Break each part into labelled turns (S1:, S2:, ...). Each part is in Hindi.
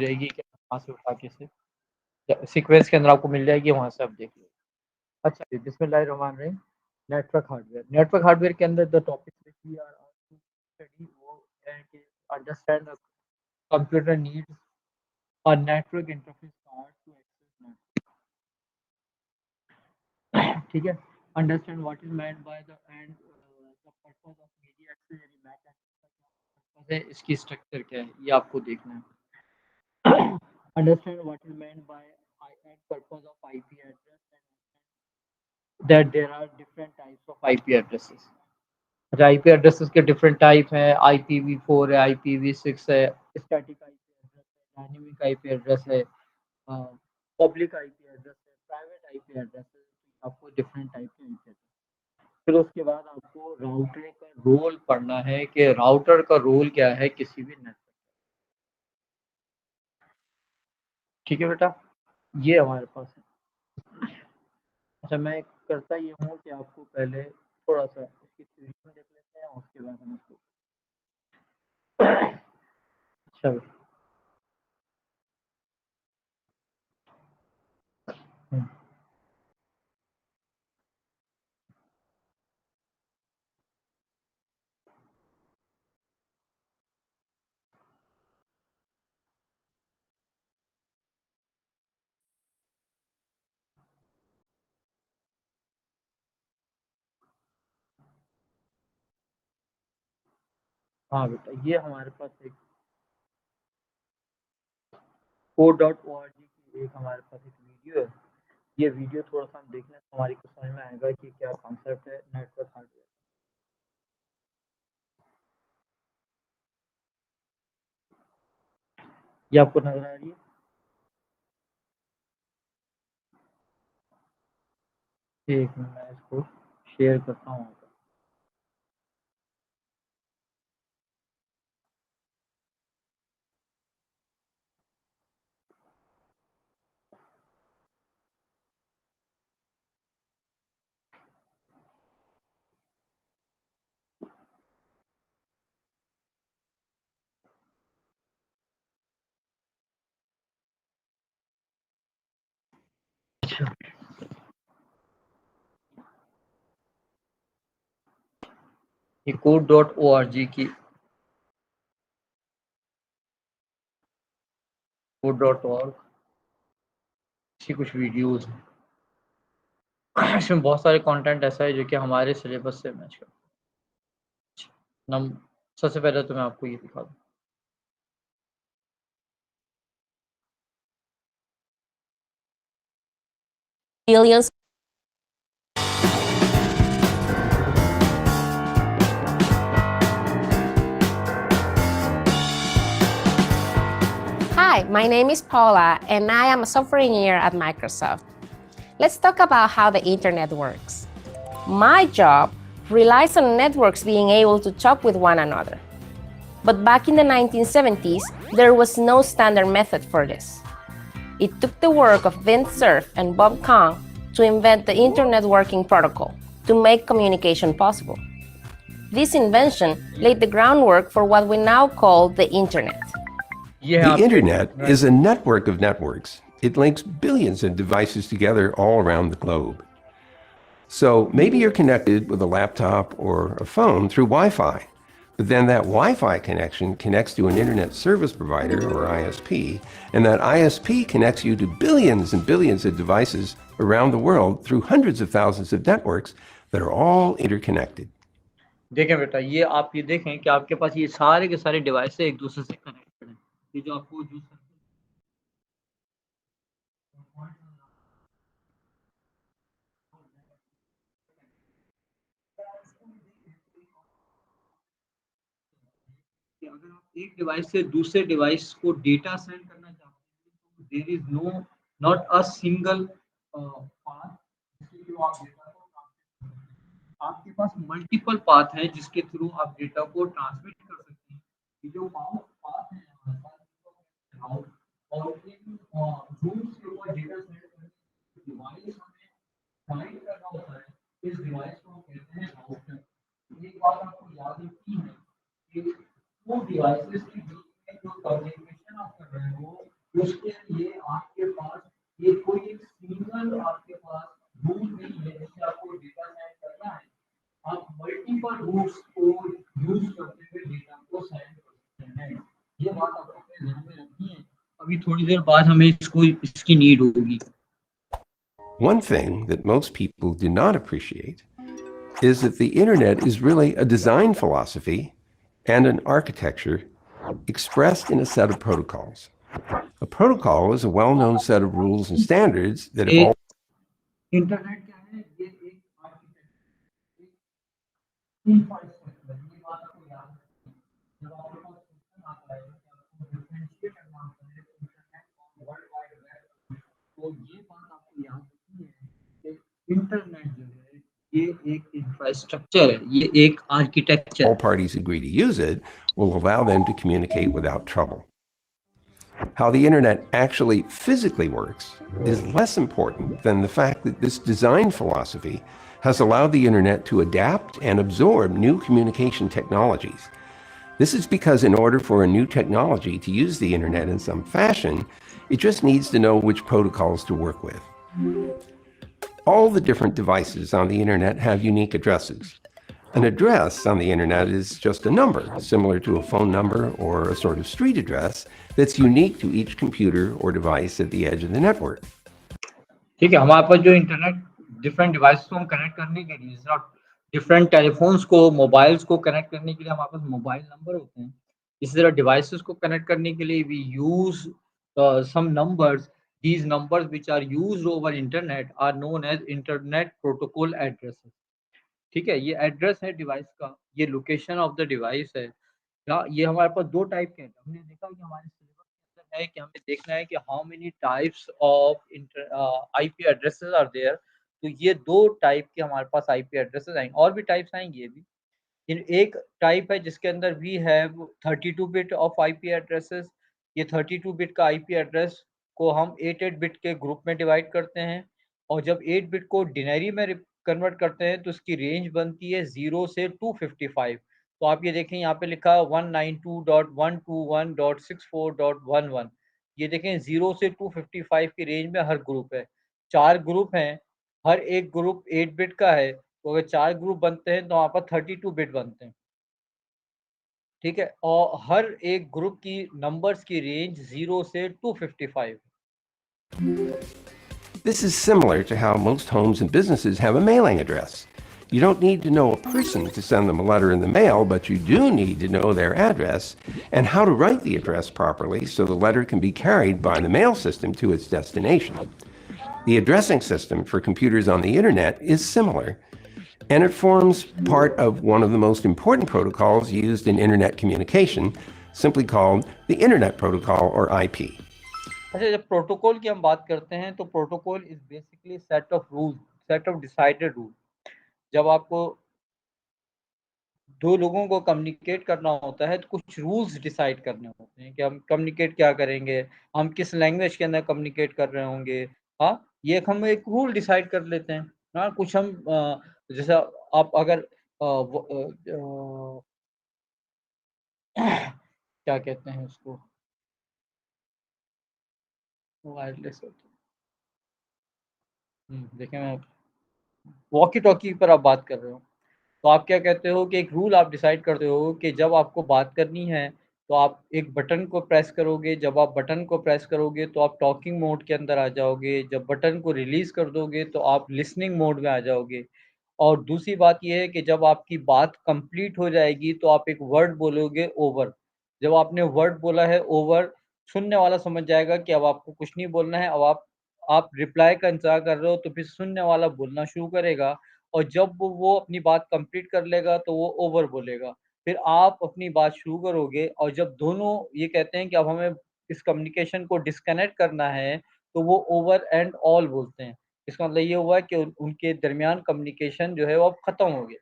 S1: रहेगी कि वहाँ से उठा के से सीक्वेंस के अंदर आपको मिल जाएगी, वहाँ से आप देख लो। अच्छा जी, बिस्मिल्लाहिर्रहमानिर्रहीम। नेटवर्क हार्डवेयर के अंदर the topic which we are to study वो है कि understand computer needs a network interface card to access network. ठीक है, understand what is meant by the and the purpose of media access यानी बैक एंड पर्पस है, इसकी स्ट्रक्चर क्या है ये आपको देखना है। Understand what is meant by and purpose of IP address and that there are different types of IP addresses. अच्छा, आईपी एड्रेसेस के डिफरेंट टाइप हैं। IPv4 है, IPv6 है, स्टैटिक आईपी एड्रेस है, डायनेमिक आईपी एड्रेस है, पब्लिक आईपी एड्रेस है, प्राइवेट आईपी एड्रेस है। आपको डिफरेंट टाइप के आईपी एड्रेस, फिर उसके बाद आपको राउटर का रोल पढ़ना है कि राउटर का रोल क्या है किसी भी नेटवर्क। ठीक है बेटा, ये हमारे पास है। अच्छा, मैं करता ये हूँ कि आपको पहले थोड़ा-सा इसकी थ्योरी में देख लेते हैं, उसके बाद हम इसको अच्छा हुँ, हाँ बेटा, ये हमारे पास एक code.org की एक हमारे पास एक वीडियो है। ये वीडियो थोड़ा-सा हम देख लें तो हमारी को समझ में आएगा कि क्या कॉन्सेप्ट है नेटवर्क हार्डवेयर। ये आपको नज़र आ रही है? एक मिनट मैं इसको शेयर करता हूँ। अच्छा, ये code.org की code.org की कुछ वीडियोज़ हैं। इसमें बहुत सारे कंटेंट ऐसा है जो कि हमारे सिलेबस से मैच करता है। नम सबसे पहले तो मैं आपको ये दिखा दूँ।
S2: Billions. Hi, my name is Paula, and I am a software engineer at Microsoft. Let's talk about how the internet works. My job relies on networks being able to talk with one another. But back in the 1970s, there was no standard method for this. It took the work of Vint Cerf and Bob Kahn to invent the Internet Working Protocol to make communication possible. This invention laid the groundwork for what we now call the Internet.
S3: The Internet is a network of networks. It links billions of devices together all around the globe. So maybe you're connected with a laptop or a phone through Wi-Fi, but then that Wi-Fi connection connects to an Internet service provider, or ISP, and that ISP connects you to billions and billions of devices around the world through hundreds of thousands of networks that are all interconnected.
S1: देखें बेटा, ये आप ये देखें कि आपके पास ये सारे के सारे डिवाइस एक दूसरे से कनेक्टेड हैं। ये जो आपको जो कि अगर आप एक डिवाइस से दूसरे डिवाइस को डेटा सेंड करना चाहते हैं तो there is no not a single path जिसके थ्रू आप डेटा को ट्रांसमिट कर सकते हैं। आपके पास मल्टीपल पाथ है जिसके थ्रू आप डेटा को ट्रांसमिट कर सकते हैं। ये जो पाथ है हमारे पास राउट और इन रूट्स के ऊपर डेटा सेंड करने डिवाइस हमें फाइंड करना होता है। इस डिवाइस को हम कहते हैं राउटर। एक बात आपको याद रखनी है कि वो डिवाइसेस के बीच में जो कम्युनिकेशन आप कर रहे हो उसके लिए आपके पास ये कोई एक सिंगल आपके पास रूल नहीं है जैसे आपको डेटा सेंड करना है, आप मल्टीपल रूट्स को यूज करते हुए डेटा को सेंड कर सकते हैं। ये बात आपको अपने ध्यान में रखनी है, अभी थोड़ी देर बाद हमें इसकी नीड होगी।
S3: One thing that most people do not appreciate is that the internet is really a design philosophy and an architecture expressed in a set of protocols. A protocol is a well-known set of rules and standards that have all
S1: internet क्या है, ये एक आर्किटेक्चर, एक इंफ्रास्ट्रक्चर, ये बात आपको याद रखनी है। जब आपके पास क्वेश्चन आता है कि आपको डिफरेंशिएट करना होता है इंटरनेट और वर्ल्ड वाइड वेब, तो ये बात आपको याद रखनी है कि इंटरनेट जो है ये एक इंफ्रास्ट्रक्चर है, ये एक आर्किटेक्चर
S3: all
S1: है।
S3: parties agree to use it will allow them to communicate without trouble. How the internet actually physically works is less important than the fact that this design philosophy has allowed the internet to adapt and absorb new communication technologies. This is because in order for a new technology to use the internet in some fashion, it just needs to know which protocols to work with. All the different devices on the internet have unique addresses. An address on the internet is just a number, similar to a phone number or a sort of street address that's unique to each computer or device at the edge of the network.
S1: ठीक है, हमारे पास जो इंटरनेट डिफरेंट डिवाइस को हम कनेक्ट करने के लिए, डिफरेंट टेलीफोन्स को, मोबाइल्स को कनेक्ट करने के लिए हमारे पास मोबाइल नंबर होते हैं। इसी तरह डिवाइसेस को कनेक्ट करने के लिए we use some numbers, these numbers which are used over internet are known as internet protocol addresses. ठीक है, ये एड्रेस है डिवाइस का, ये लोकेशन ऑफ द डिवाइस है। ये हमारे पास दो टाइप के हैं। हमने देखा कि हमारे सिलेबस के अंदर है कि हमें देखना है कि how many types of IP addresses are there. तो ये दो टाइप के हमारे पास आईपी एड्रेसेस आएंगे, और भी टाइप्स आएंगे ये भी। एक टाइप है जिसके अंदर we have 32 bit of IP addresses. ये 32 बिट का आईपी एड्रेस को हम 8 बिट के ग्रुप में डिवाइड करते हैं, और जब 8 बिट को डिनरी में कन्वर्ट करते हैं तो इसकी रेंज बनती है 0 से 255। तो आप ये देखें यहाँ पे लिखा है 192.121.64.11। ये देखें 0 से 255 की रेंज में हर ग्रुप है। 4 ग्रुप हैं, हर एक ग्रुप 8 बिट का है, तो अगर 4 ग्रुप बनते हैं तो वहाँ पर 32 बिट बनते हैं। ठीक है, और हर एक ग्रुप की नंबर्स की रेंज 0 से 255।
S3: This is similar to how most homes and businesses have a mailing address. You don't need to know a person to send them a letter in the mail, but you do need to know their address and how to write the address properly so the letter can be carried by the mail system to its destination. The addressing system for computers on the internet is similar, and it forms part of one of the most important protocols used in internet communication, simply called the Internet Protocol or IP.
S1: अच्छा, जब प्रोटोकॉल की हम बात करते हैं तो protocol is basically set of rule, set of decided rule. जब आपको दो लोगों को कम्युनिकेट करना होता है तो कुछ रूल्स डिसाइड करने होते हैं कि हम कम्युनिकेट क्या करेंगे, हम किस लैंग्वेज के अंदर कम्युनिकेट कर रहे होंगे। हाँ, ये हम एक रूल डिसाइड कर लेते हैं। हाँ, कुछ हम जैसे आप अगर क्या कहते हैं उसको, वायरलेस होता है। देखें, मैं वॉकी टॉकी पर आप बात कर रहे हो, तो आप क्या कहते हो कि एक रूल आप डिसाइड करते हो कि जब आपको बात करनी है तो आप एक बटन को प्रेस करोगे, जब आप बटन को प्रेस करोगे तो आप टॉकिंग मोड के अंदर आ जाओगे, जब बटन को रिलीज कर दोगे तो आप लिसनिंग मोड में आ जाओगे। और दूसरी बात ये है कि जब आपकी बात कंप्लीट हो जाएगी तो आप एक वर्ड बोलोगे, ओवर। जब आपने वर्ड बोला है ओवर, सुनने वाला समझ जाएगा कि अब आपको कुछ नहीं बोलना है। अब आप रिप्लाई का इंतजार कर रहे हो तो फिर सुनने वाला बोलना शुरू करेगा, और जब वो अपनी बात कंप्लीट कर लेगा तो वो ओवर बोलेगा। फिर आप अपनी बात शुरू करोगे, और जब दोनों ये कहते हैं कि अब हमें इस कम्युनिकेशन को डिस्कनेक्ट करना है तो वो ओवर एंड ऑल बोलते हैं। इसका मतलब ये हुआ कि उनके दरमियान कम्युनिकेशन जो है वो अब खत्म हो गया।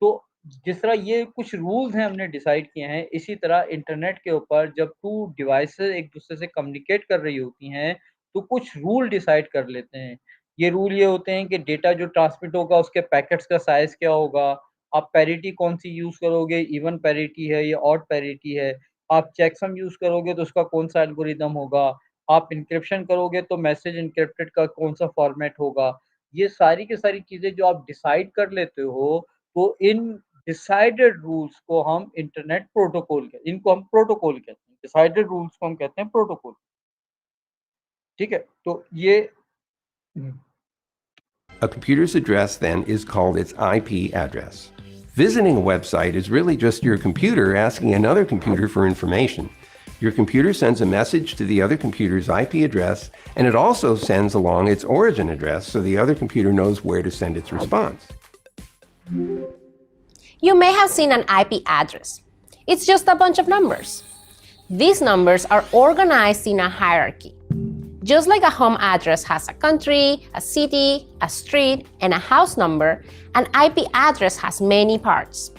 S1: तो जिस तरह ये कुछ रूल्स हैं हमने डिसाइड किए हैं, इसी तरह इंटरनेट के ऊपर जब 2 डिवाइसेस एक दूसरे से कम्युनिकेट कर रही होती हैं, तो कुछ रूल डिसाइड कर लेते हैं। ये रूल ये होते हैं कि डेटा जो ट्रांसमिट होगा उसके पैकेट्स का साइज़ क्या होगा, आप पैरिटी कौन-सी यूज़ करोगे, इवन पैरिटी है या ऑड पैरिटी है, आप चेकसम यूज़ करोगे तो उसका कौन-सा एल्गोरिदम होगा, आप इंक्रिप्शन करोगे तो मैसेज इंक्रिप्टेड का कौन सा फॉर्मेट होगा, ये सारी की सारी चीज़ें जो आप डिसाइड कर लेते हो, तो इन डिसाइडेड रूल्स को हम इंटरनेट प्रोटोकॉल इनको हम प्रोटोकॉल कहते हैं। डिसाइडेड रूल्स को हम कहते हैं प्रोटोकॉल। ठीक है? तो ये
S3: A computer's address then is called its IP address. Visiting a website is really just your computer asking another computer for information. Your computer sends a message to the other computer's IP address, and it also sends along its origin address so the other computer knows where to send its response.
S2: You may have seen an IP address. It's just a bunch of numbers. These numbers are organized in a hierarchy. Just like a home address has a country, a city, a street, and a house number, an IP address has many parts.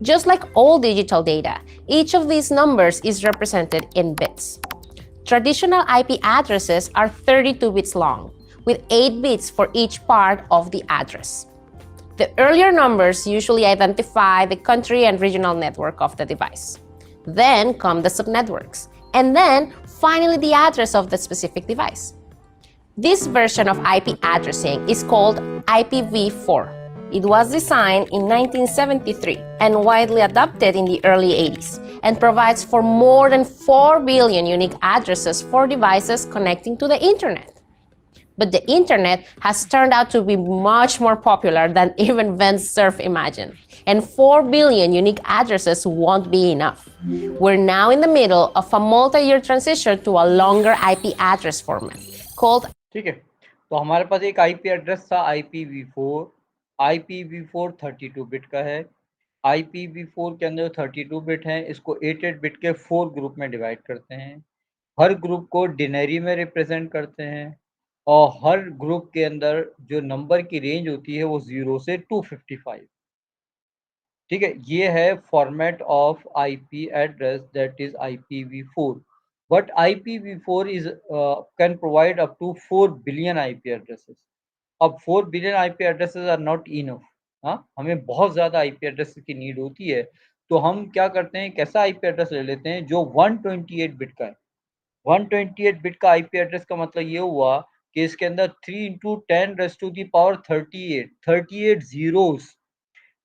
S2: Just like all digital data, each of these numbers is represented in bits. Traditional IP addresses are 32 bits long, with 8 bits for each part of the address. The earlier numbers usually identify the country and regional network of the device. Then come the subnetworks, and then finally the address of the specific device. This version of IP addressing is called IPv4. It was designed in 1973 and widely adopted in the early 80s and provides for more than 4 billion unique addresses for devices connecting to the internet. But the internet has turned out to be much more popular than even Vince Cerf imagined, and 4 billion unique addresses won't be enough. We're now in the middle of a multi-year transition to a longer IP address format called.
S1: ठीक है, तो हमारे पास एक IP एड्रेस था IPv4। IPv4 32 बिट का है। IPv4 के अंदर 32 बिट हैं, इसको 8 बिट के 4 ग्रुप में डिवाइड करते हैं। हर ग्रुप को डिनरी में रिप्रेजेंट करते हैं और हर ग्रुप के अंदर जो नंबर की रेंज होती है वो 0 से 255। ठीक है, ये है format of IP address that is IPv4। But IPv4 is can provide up to 4 billion IP addresses. अब 4 billion IP addresses are not enough. हाँ, हमें बहुत ज़्यादा IP एड्रेसेस की नीड होती है, तो हम क्या करते हैं, कैसा IP एड्रेस ले लेते हैं जो 128 बिट का है। 128 बिट का IP एड्रेस का मतलब ये हुआ कि इसके अंदर 3 × 10⁻38 38 ज़ीरोज़।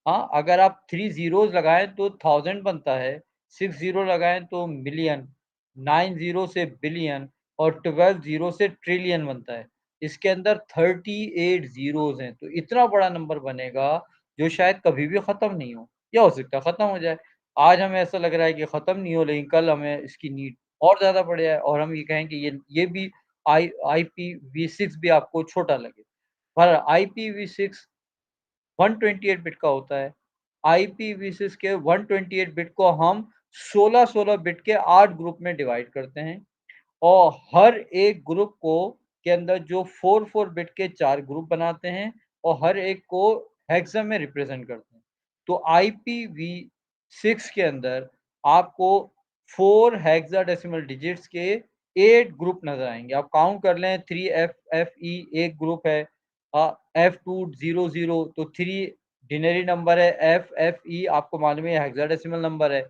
S1: हाँ, अगर आप 3 ज़ीरोज़ लगाएँ तो 1000 बनता है, 6 ज़ीरो लगाएँ तो मिलियन, 9 ज़ीरो से बिलियन और 12 ज़ीरो से ट्रिलियन बनता है। इसके अंदर 38 ज़ीरोज़ हैं, तो इतना बड़ा नंबर बनेगा जो शायद कभी भी ख़त्म नहीं हो, या हो सकता है ख़त्म हो जाए। आज हमें ऐसा लग रहा है कि ख़त्म नहीं हो, लेकिन कल हमें इसकी नीड और ज़्यादा बढ़ जाए और हम ये कहें कि ये भी IPv6 भी आपको छोटा लगे। पर IPv6 128 बिट का होता है। IPv6 के 128 बिट को हम 16-16 बिट के 8 ग्रुप में डिवाइड करते हैं और हर एक ग्रुप को के अंदर जो 4-4 बिट के 4 ग्रुप बनाते हैं और हर एक को हेक्सा में रिप्रेजेंट करते हैं। तो IPv6 के अंदर आपको 4 हेक्साडेसिमल डिजिट्स के 8 ग्रुप नज़र आएँगे। आप काउंट कर लें, 3FFE एक ग्रुप है, F200 तो 3 डिनरी नंबर है, FFE आपको मालूम है हेक्साडेसिमल नंबर है।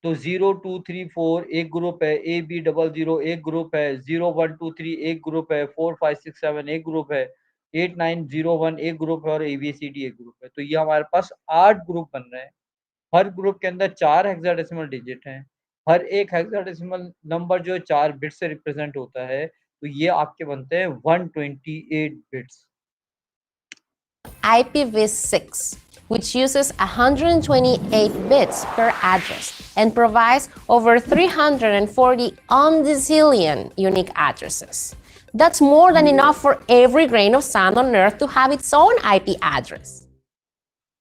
S1: तो 0 2 3 4 एक ग्रुप है, AB00 एक ग्रुप है, 0 1 2 3 एक ग्रुप है, 4 5 6 7 एक ग्रुप है, 8 9 0 1 एक ग्रुप है और ABCD एक ग्रुप है। तो ये हमारे पास 8 ग्रुप बन रहे हैं। हर ग्रुप के अंदर 4 हेक्साडेसिमल डिजिट हैं। हर एक हेक्साडेसिमल नंबर जो 4 बिट से रिप्रेजेंट होता है, तो ये आपके बनते हैं 128 bits.
S2: IPv6, which uses 128 bits per address and provides over 340 undecillion unique addresses. That's more than enough for every grain of sand on Earth to have its own IP address.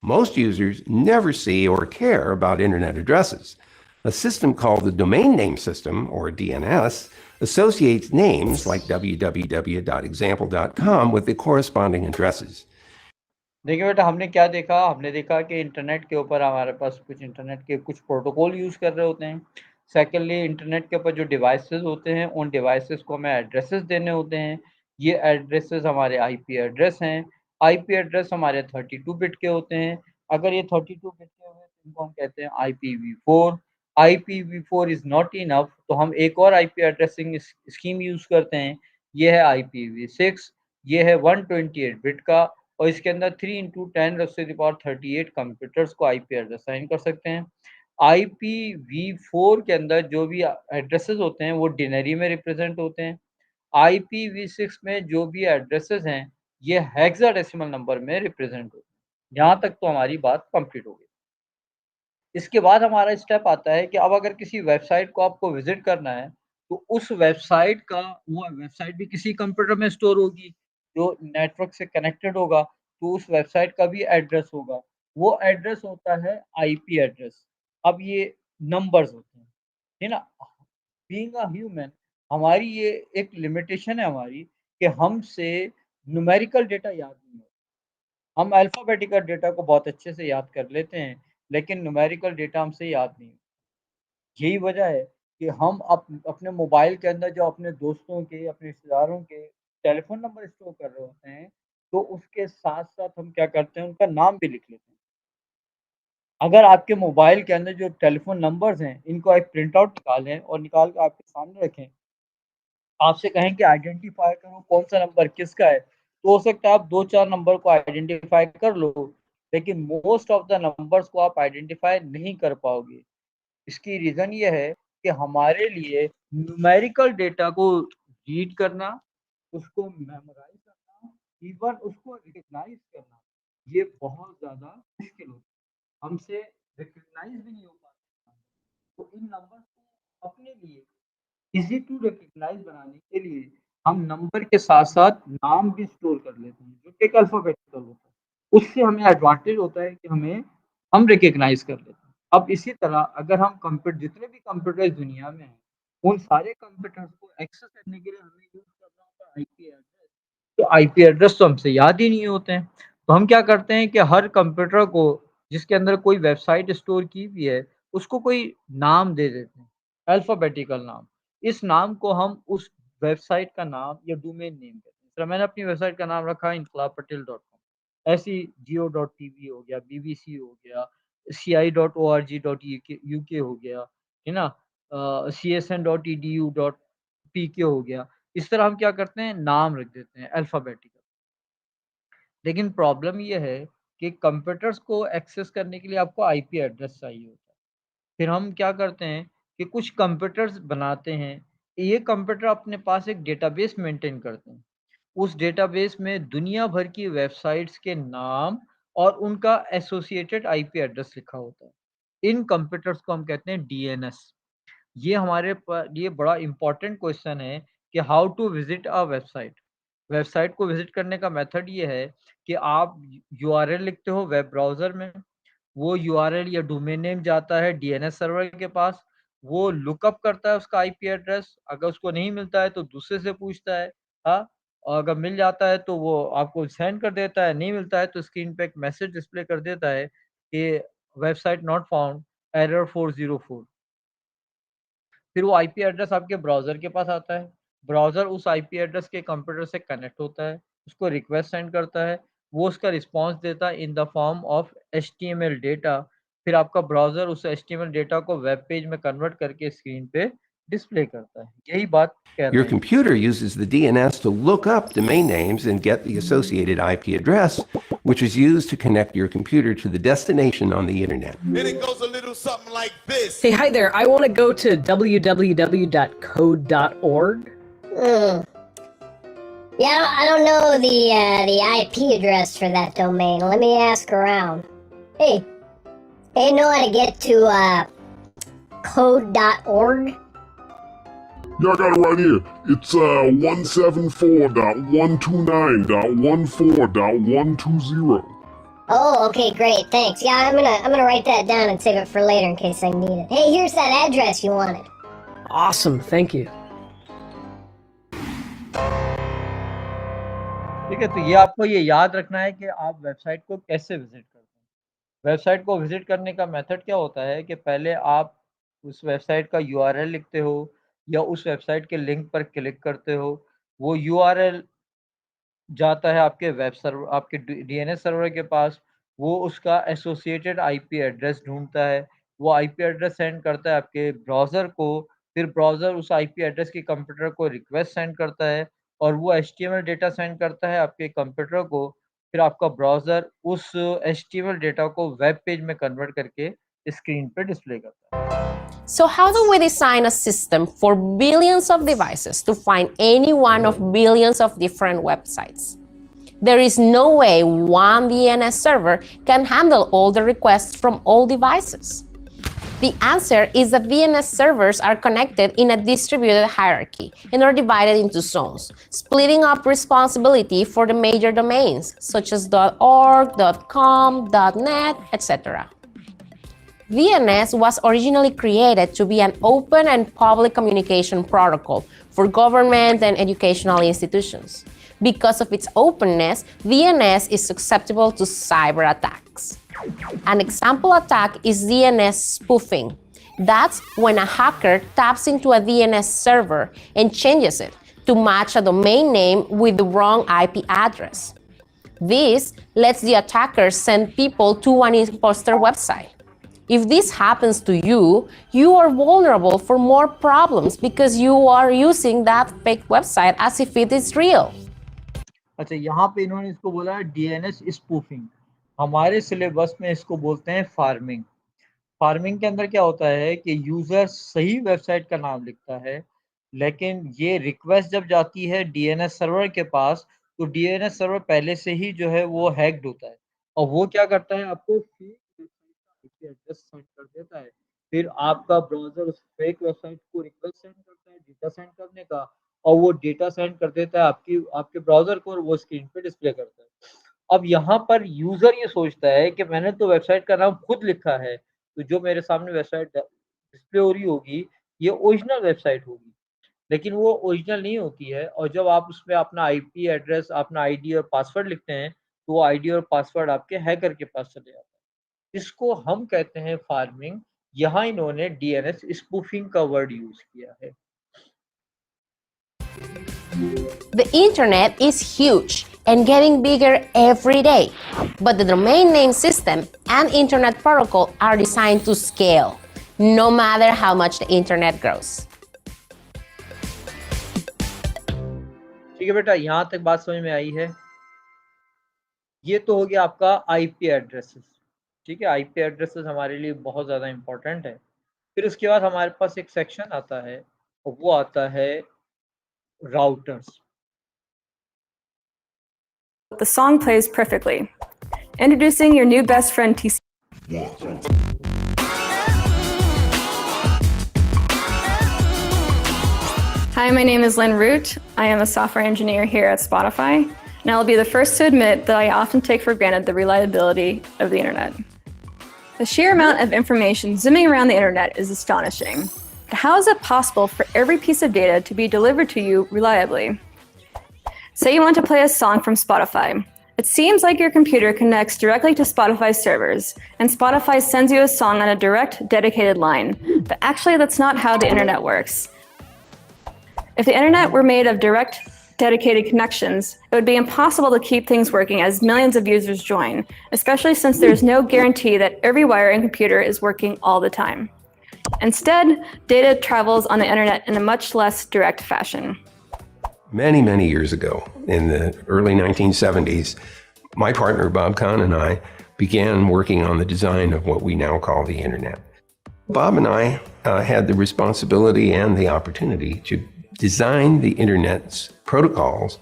S3: Most users never see or care about internet addresses. A system called the Domain Name System, or DNS, associates names like www.example.com with the corresponding addresses.
S1: देखिए बेटा, हमने क्या देखा, हमने देखा कि इंटरनेट के ऊपर हमारे पास इंटरनेट के कुछ प्रोटोकॉल यूज़ कर रहे होते हैं। सेकेंडली, इंटरनेट के ऊपर जो डिवाइसेस होते हैं, उन डिवाइसेस को हमें एड्रेसेस देने होते हैं। ये एड्रेसेस हमारे IP एड्रेस हैं। IP एड्रेस हमारे 32 बिट के होते हैं। अगर ये 32 बिट के हुए तो इनको हम कहते हैं IPv4। IPv4 is not enough, तो हम एक और आईपी एड्रेसिंग स्कीम यूज करते हैं, ये है IPv6, ये है 128 बिट का, और इसके अंदर 3 × 10⁻38 कंप्यूटर्स को आईपी एड्रेस असाइन कर सकते हैं। IPv4 के अंदर जो भी एड्रेसेस होते हैं वो डिनरी में रिप्रेजेंट होते हैं। IPv6 में जो भी एड्रेसेस हैं ये हेक्साडेसिमल नंबर में रिप्रेजेंट होते हैं। यहाँ तक तो हमारी बात कंप्लीट हो गई। इसके बाद हमारा स्टेप आता है कि अब अगर किसी वेबसाइट को आपको विजिट करना है, तो उस वेबसाइट का वो वेबसाइट भी किसी कंप्यूटर में स्टोर होगी, जो नेटवर्क से कनेक्टेड होगा, तो उस वेबसाइट का भी एड्रेस होगा। वो एड्रेस होता है आईपी एड्रेस। अब ये नंबर्स होते हैं, है ना? बीइंग अ ह्यूमन, हमारी ये एक लिमिटेशन है हमारी कि हमसे न्यूमेरिकल डेटा याद नहीं होता। हम अल्फ़ाबेटिकल डेटा को बहुत अच्छे से याद कर लेते हैं, लेकिन न्यूमेरिकल डेटा हमसे याद नहीं होता। यही वजह है कि हम अपने मोबाइल के अंदर जो अपने दोस्तों के, अपने रिश्तेदारों के टेलीफ़ोन नंबर स्टोर कर रहे होते हैं, तो उसके साथ-साथ हम क्या करते हैं, उनका नाम भी लिख लेते हैं। अगर आपके मोबाइल के अंदर जो टेलीफ़ोन नंबर्स हैं, इनको एक प्रिंट आउट निकालें और निकाल के आपके सामने रखें, आपसे कहें कि आइडेंटिफ़ाई करो कौन-सा नंबर किसका है, तो हो सकता है आप 2-4 नंबर को आइडेंटिफ़ाई कर लो, लेकिन मोस्ट ऑफ द नंबर्स को आप आइडेंटिफ़ाई नहीं कर पाओगे। इसकी रीज़न ये है कि हमारे लिए न्यूमेरिकल डेटा को रीड करना, उसको मेमोराइज़ करना, इवन उसको रिकॉग्नाइज़ करना, ये बहुत ज़्यादा मुश्किल होता है। हमसे रिकॉग्नाइज़ भी नहीं हो पाता। तो इन नंबर्स को अपने लिए ईज़ी टू रिकॉग्नाइज़ बनाने के लिए हम नंबर के साथ-साथ नाम भी स्टोर कर लेते हैं, जो कि एक अल्फ़ाबेटिकल होता है। उससे हमें एडवांटेज होता है कि हम रिकॉग्नाइज़ कर लेते हैं। अब इसी तरह अगर हम जितने भी कंप्यूटर इस दुनिया में हैं, उन सारे कंप्यूटर्स को एक्सेस करने के लिए हमें यूज़ करना होता है आईपी एड्रेस। तो आईपी एड्रेस तो हमसे याद ही नहीं होते हैं। तो हम क्या करते हैं कि हर कंप्यूटर को जिसके अंदर कोई वेबसाइट स्टोर की हुई है, उसको कोई नाम दे देते हैं, अल्फ़ाबेटिकल नाम। इस नाम को हम उस वेबसाइट का नाम या डोमेन नेम कहते हैं। तो मैंने अपनी वेबसाइट का नाम रखा है inqilabpatel.com। ऐसे ही जियो.टीवी हो गया, बीबीसी हो गया, ci.org.uk हो गया, है ना? csn.edu.pk हो गया। इस तरह हम क्या करते हैं, नाम रख देते हैं अल्फ़ाबेटिकल। लेकिन प्रॉब्लम ये है कि कंप्यूटर्स को एक्सेस करने के लिए आपको आईपी एड्रेस चाहिए होता है। फिर हम क्या करते हैं कि कुछ कंप्यूटर्स बनाते हैं। ये कंप्यूटर अपने पास एक डेटाबेस मेंटेन करते हैं। उस डेटाबेस में दुनिया भर की वेबसाइट्स के नाम और उनका एसोसिएटेड आईपी एड्रेस लिखा होता है। इन कंप्यूटर्स को हम कहते हैं डीएनएस। ये हमारे लिए बड़ा इम्पोर्टेंट क्वेश्चन है कि how to visit a website. Website को विजिट करने का मेथड ये है कि आप यूआरएल लिखते हो वेब ब्राउज़र में, वो यूआरएल या डोमेन नेम जाता है डीएनएस सर्वर के पास, वो लुकअप करता है उसका आईपी एड्रेस, अगर उसको नहीं मिलता है तो दूसरे से पूछता है, हाँ? और अगर मिल जाता है तो वो आपको सेंड कर देता है, नहीं मिलता है तो स्क्रीन पे एक मैसेज डिस्प्ले कर देता है कि वेबसाइट नॉट फाउंड, एरर 404। फिर वो आईपी एड्रेस आपके ब्राउज़र के पास आता है, ब्राउज़र उस आईपी एड्रेस के कंप्यूटर से कनेक्ट होता है, उसको रिक्वेस्ट सेंड करता है, वो उसका रिस्पॉन्स देता है in the form of HTML data. फिर आपका ब्राउज़र उस एचटीएमएल डेटा को वेब पेज में कन्वर्ट करके स्क्रीन पे डिस्प्ले करता है। यही बात कह
S3: Your
S1: रहे हैं।
S3: computer uses the DNS to look up domain names and get the associated IP address, which is used to connect your computer to the destination on the internet.
S4: And it goes a little something like this.
S5: Hey, hi there. I want to go to www.code.org.
S6: Yeah, I don't know the IP address for that domain. Let me ask around. Hey, they know how to get to code.org?
S7: Yeah, I got it right here. It's 174.129.14.120.
S6: Oh, okay, great, thanks. Yeah, I'm gonna write that down and save it for later in case I need it. Hey, here's that address you wanted.
S5: Awesome, thank you.
S1: ठीक है, तो ये आपको ये याद रखना है कि आप वेबसाइट को कैसे विज़िट करते हैं। वेबसाइट को विज़िट करने का मेथड क्या होता है कि पहले आप उस वेबसाइट का यूआरएल लिखते हो या उस वेबसाइट के लिंक पर क्लिक करते हो। वो यूआरएल जाता है आपके डीएनएस सर्वर के पास, वो उसका एसोसिएटेड आईपी एड्रेस ढूँढता है, वो आईपी एड्रेस सेंड करता है आपके ब्राउज़र को, फिर ब्राउज़र उस आईपी एड्रेस के कंप्यूटर को रिक्वेस्ट सेंड करता है और वो एचटीएमएल डेटा सेंड करता है आपके कंप्यूटर को, फिर आपका ब्राउज़र उस एचटीएमएल डेटा को वेब पेज में कन्वर्ट करके स्क्रीन पे डिस्प्ले करता है।
S2: So how do we design a system for billions of devices to find any one of billions of different websites? There is no way one DNS server can handle all the requests from all devices. The answer is that DNS servers are connected in a distributed hierarchy and are divided into zones, splitting up responsibility for the major domains, such as .org, .com, .net, etc. DNS was originally created to be an open and public communication protocol for government and educational institutions. Because of its openness, DNS is susceptible to cyber attacks. An example attack is DNS spoofing. That's when a hacker taps into a DNS server and changes it to match a domain name with the wrong IP address. This lets the attacker send people to an imposter website. If this happens to you, you are vulnerable for more problems because you are using that fake website as if it is real.
S1: अच्छा, यहाँ पे इन्होंने इसको बोला है डीएनएस स्पूफिंग। हमारे सिलेबस में इसको बोलते हैं फार्मिंग। फार्मिंग के अंदर क्या होता है कि यूजर सही वेबसाइट का नाम लिखता है, लेकिन ये रिक्वेस्ट जब जाती है डीएनएस सर्वर के पास, तो डीएनएस सर्वर पहले से ही जो है वो हैक्ड होता है और वो क्या करता है, आपको फेक वेबसाइट का आईपी एड्रेस सेंड कर देता है। फिर आपका ब्राउजर उस फेक वेबसाइट को रिक्वेस्ट सेंड करता है डेटा सेंड करने का, और वो डेटा सेंड कर देता है आपके ब्राउजर को और वो स्क्रीन पे डिस्प्ले करता है। अब यहाँ पर यूजर ये सोचता है कि मैंने तो वेबसाइट का नाम खुद लिखा है, तो जो मेरे सामने वेबसाइट डिस्प्ले हो रही होगी ये ओरिजिनल वेबसाइट होगी, लेकिन वो ओरिजिनल नहीं होती है। और जब आप उसमें अपना आईपी एड्रेस, अपना आईडी और पासवर्ड लिखते हैं, तो वो आईडी और पासवर्ड आपके हैकर के पास चले जाता है। इसको हम कहते हैं फार्मिंग। यहाँ इन्होंने डीएनएस स्पूफिंग का वर्ड यूज किया है।
S2: The internet is huge and getting bigger every day, but the domain name system and internet protocol are designed to scale, no matter how much the internet grows.
S1: ठीक है बेटा, यहाँ तक बात समझ में आई है। ये तो हो गया आपका आईपी एड्रेसेस। ठीक है, आईपी एड्रेसेस हमारे लिए बहुत ज़्यादा इम्पोर्टेंट है। फिर उसके बाद हमारे पास एक सेक्शन आता है और वो आता है routers.
S8: The song plays perfectly. Introducing your new best friend TC. Hi, my name is Lynn Root. I am a software engineer here at Spotify, and I'll be the first to admit that I often take for granted the reliability of the internet. The sheer amount of information zooming around the internet is astonishing. But how is it possible for every piece of data to be delivered to you reliably? Say you want to play a song from Spotify. It seems like your computer connects directly to Spotify's servers, and Spotify sends you a song on a direct, dedicated line. But actually, that's not how the internet works. If the internet were made of direct, dedicated connections, it would be impossible to keep things working as millions of users join, especially since there is no guarantee that every wire in a computer is working all the time. Instead, data travels on the internet in a much less direct fashion.
S3: Many, many years ago, in the early 1970s, my partner Bob Kahn and I began working on the design of what we now call the internet. Bob and I had the responsibility and the opportunity to design the internet's protocols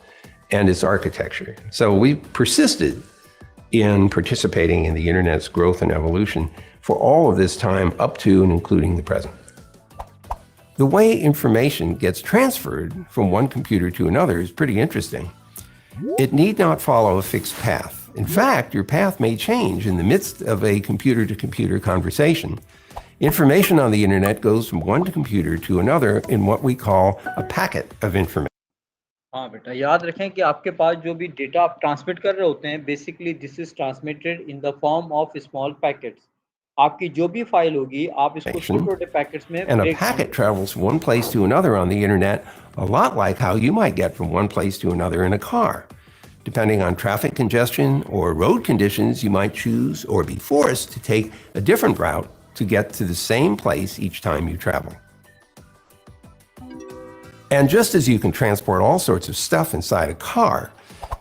S3: and its architecture. So we persisted in participating in the internet's growth and evolution for all of this time up to and including the present. The way information gets transferred from one computer to another is pretty interesting. It need not follow a fixed path. In fact, your path may change in the midst of a computer-to-computer conversation. Information on the internet goes from one computer to another in what we call a packet of information.
S1: हाँ बेटा, याद रखें कि आपके पास जो भी डेटा आप ट्रांसमिट कर रहे होते हैं, basically this is transmitted in the form of small packets. आपकी जो भी फाइल होगी, आप इसको छोटे-छोटे पैकेट्स में
S3: And a packet travels from one place to another on the internet, a lot like how you might get from one place to another in a car. Depending on traffic congestion or road conditions, you might choose or be forced to take a different route to get to the same place each time you travel. And just as you can transport all sorts of stuff inside a car,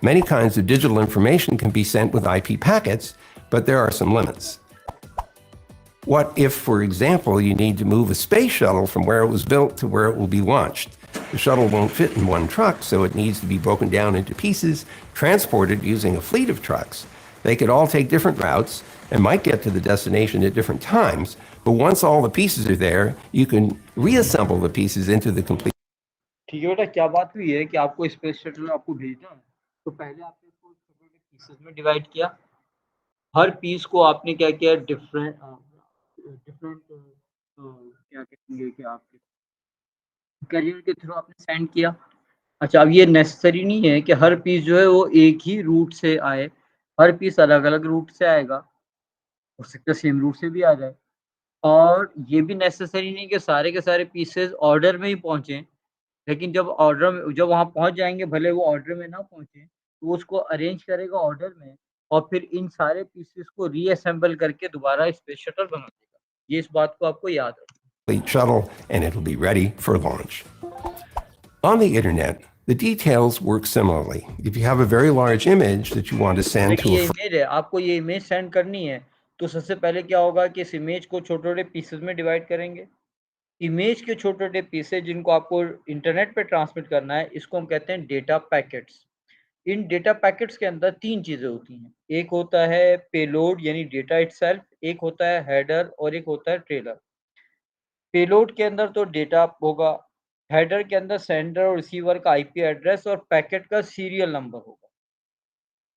S3: many kinds of digital information can be sent with IP packets, but there are some limits. What if, for example, you need to move a space shuttle from where it was built to where it will be launched? The shuttle won't fit in one truck, so it needs to be broken down into pieces, transported using a fleet of trucks. They could all take different routes and might get to the destination at different times, but once all the pieces are there, you can reassemble the pieces into the complete.
S1: ठीक है बेटा, क्या बात हुई है कि आपको स्पेस शटल आपको भेजना है, तो पहले आपने इसको छोटे-छोटे पीसेस में डिवाइड किया। हर पीस को आपने क्या किया, डिफरेंट क्या कहेंगे कि आपके कैरियर के थ्रू आपने सेंड किया। अच्छा, अब ये नेसेसरी नहीं है कि हर पीस जो है वो एक ही रूट से आए, हर पीस अलग-अलग रूट से आएगा, हो सकता है सेम रूट से भी आ जाए। और ये भी नेसेसरी नहीं कि सारे के सारे पीसेस ऑर्डर में ही पहुँचे, लेकिन जब वहाँ पहुँच जाएँगे, भले वो ऑर्डर में ना पहुँचे, तो वो उसको अरेंज करेगा ऑर्डर में और फिर इन सारे पीसेस को रीअसेंबल करके दोबारा स्पेस शटल बना देगा। ये इस बात को आपको याद रखना।
S3: Shuttle, and it'll be ready for launch. On the internet, the details work similarly. If you have a very large image that you want to send to
S1: देखिए,
S3: a
S1: इमेज है, आपको ये इमेज सेंड करनी है, तो सबसे पहले क्या होगा कि इस इमेज को छोटे-छोटे पीसेस में डिवाइड करेंगे। इमेज के छोटे-छोटे पीसेस जिनको आपको इंटरनेट पे ट्रांसमिट करना है, इसको हम कहते हैं डेटा पैकेट्स। इन डेटा पैकेट्स के अंदर 3 चीज़ें होती हैं। एक होता है पेलोड यानी डेटा इटसेल्फ, एक होता है हेडर और एक होता है ट्रेलर। पेलोड के अंदर तो डेटा होगा, हेडर के अंदर सेंडर और रिसीवर का आईपी एड्रेस और पैकेट का सीरियल नंबर होगा,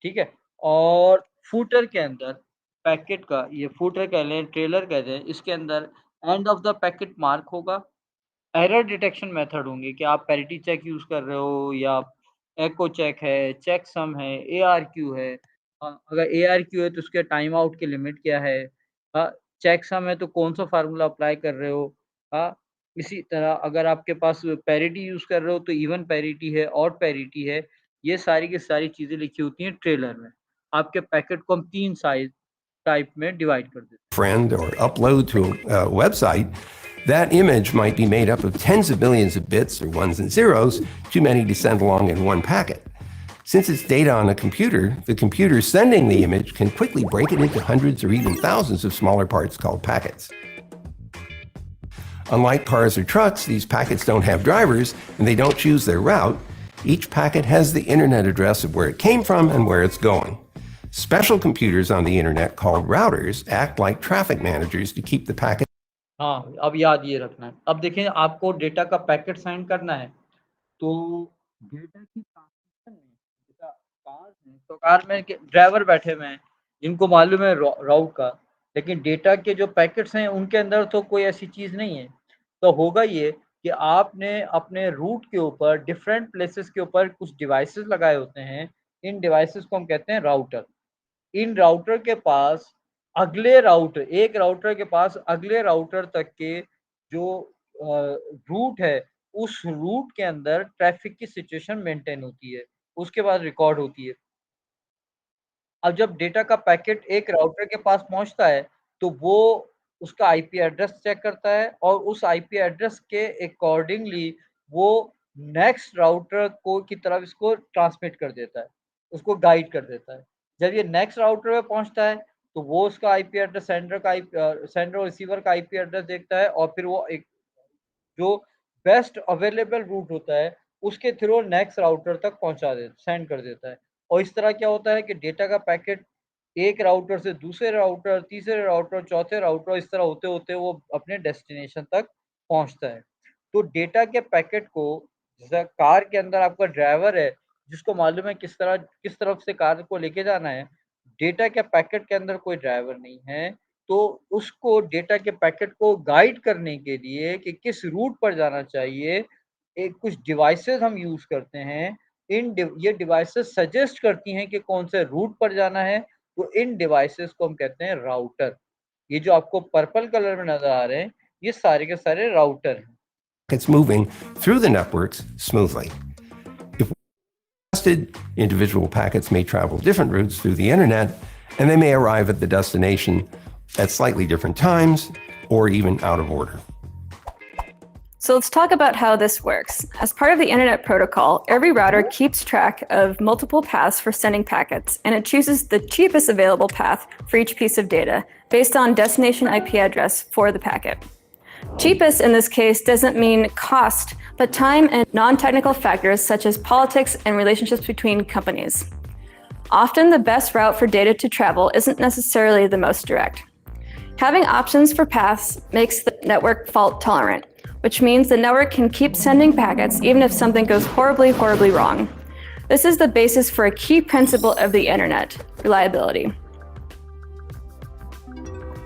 S1: ठीक है? और फूटर के अंदर पैकेट का, ये फूटर कह लें, ट्रेलर कह दें, इसके अंदर end of the packet mark होगा। एरर डिटेक्शन मेथड होंगे कि आप पैरिटी चेक यूज़ कर रहे हो या एको चेक है, चेक सम है, एआरक्यू है। अगर एआरक्यू है तो उसके टाइम आउट की लिमिट क्या है? चेक सम है तो कौन-सा फार्मूला अप्लाई कर रहे हो? इसी तरह अगर आपके पास पैरिटी यूज़ कर रहे हो तो इवन पैरिटी है, ऑड पैरिटी है। ये सारी की सारी चीज़ें लिखी होती हैं ट्रेलर में। आपके पैकेट को हम 3 साइज़ टाइप में डिवाइड कर देते हैं।
S3: friend or upload to a website, that image might be made up of tens of millions of bits or ones and zeros, too many to send along in one packet. Since it's data on a computer, the computer sending the image can quickly break it into hundreds or even thousands of smaller parts called packets. Unlike cars or trucks, these packets don't have drivers and they don't choose their route. Each packet has the internet address of where it came from and where it's going. Special computers on the internet called routers act like traffic managers to keep the packet.
S1: हाँ, अब याद ये रखना है। अब देखिए, आपको डेटा का पैकेट सेंड करना है, तो डेटा की ट्रांसमिशन में जैसा कार है, तो कार में ड्राइवर बैठे हुए हैं जिनको मालूम है राउट का, लेकिन डेटा के जो पैकेट्स हैं उनके अंदर तो कोई ऐसी चीज़ नहीं है। तो होगा ये कि आपने अपने रूट के ऊपर डिफरेंट प्लेसेस के ऊपर कुछ डिवाइसेस लगाए होते हैं। इन डिवाइसेस को हम कहते हैं राउटर। इन राउटर के पास एक राउटर के पास अगले राउटर तक के जो रूट है, उस रूट के अंदर ट्रैफिक की सिचुएशन मेंटेन होती है, उसके बाद रिकॉर्ड होती है। अब जब डेटा का पैकेट एक राउटर के पास पहुंचता है, तो वो उसका आईपी एड्रेस चेक करता है और उस आईपी एड्रेस के अकॉर्डिंगली वो नेक्स्ट राउटर को की तरफ इसको ट्रांसमिट कर देता है, उसको गाइड कर देता है। जब ये नेक्स्ट राउटर पे पहुंचता है, तो वो उसका आईपी एड्रेस सेंडर और रिसीवर का आईपी एड्रेस देखता है और फिर वो एक जो बेस्ट अवेलेबल रूट होता है, उसके थ्रू नेक्स्ट राउटर तक सेंड कर देता है। और इस तरह क्या होता है कि डेटा का पैकेट एक राउटर से दूसरे राउटर, तीसरे राउटर, चौथे राउटर, इस तरह होते-होते वो अपने डेस्टिनेशन तक पहुँचता है। तो डेटा के पैकेट को, जैसा कार के अंदर आपका ड्राइवर है, जिसको मालूम है किस तरफ से कार को लेके जाना है, डेटा के पैकेट के अंदर कोई ड्राइवर नहीं है, तो उसको डेटा के पैकेट को गाइड करने के लिए कि किस रूट पर जाना चाहिए, कुछ डिवाइसेस हम यूज़ करते हैं। ये डिवाइसेस सजेस्ट करती हैं कि कौन से रूट पर जाना है, तो इन डिवाइसेस को हम कहते हैं राउटर। ये जो आपको पर्पल कलर में नज़र आ रहे हैं, ये सारे के सारे राउटर हैं।
S3: It's moving through the networks smoothly. If trusted, individual packets may travel different routes through the internet, and they may arrive at the destination at slightly different times, or even out of order.
S8: So let's talk about how this works. As part of the Internet Protocol, every router keeps track of multiple paths for sending packets, and it chooses the cheapest available path for each piece of data based on destination IP address for the packet. Cheapest in this case doesn't mean cost, but time and non-technical factors such as politics and relationships between companies. Often the best route for data to travel isn't necessarily the most direct. Having options for paths makes the network fault tolerant, which means the network can keep sending packets even if something goes horribly, horribly wrong. This is the basis for a key principle of the internet, reliability.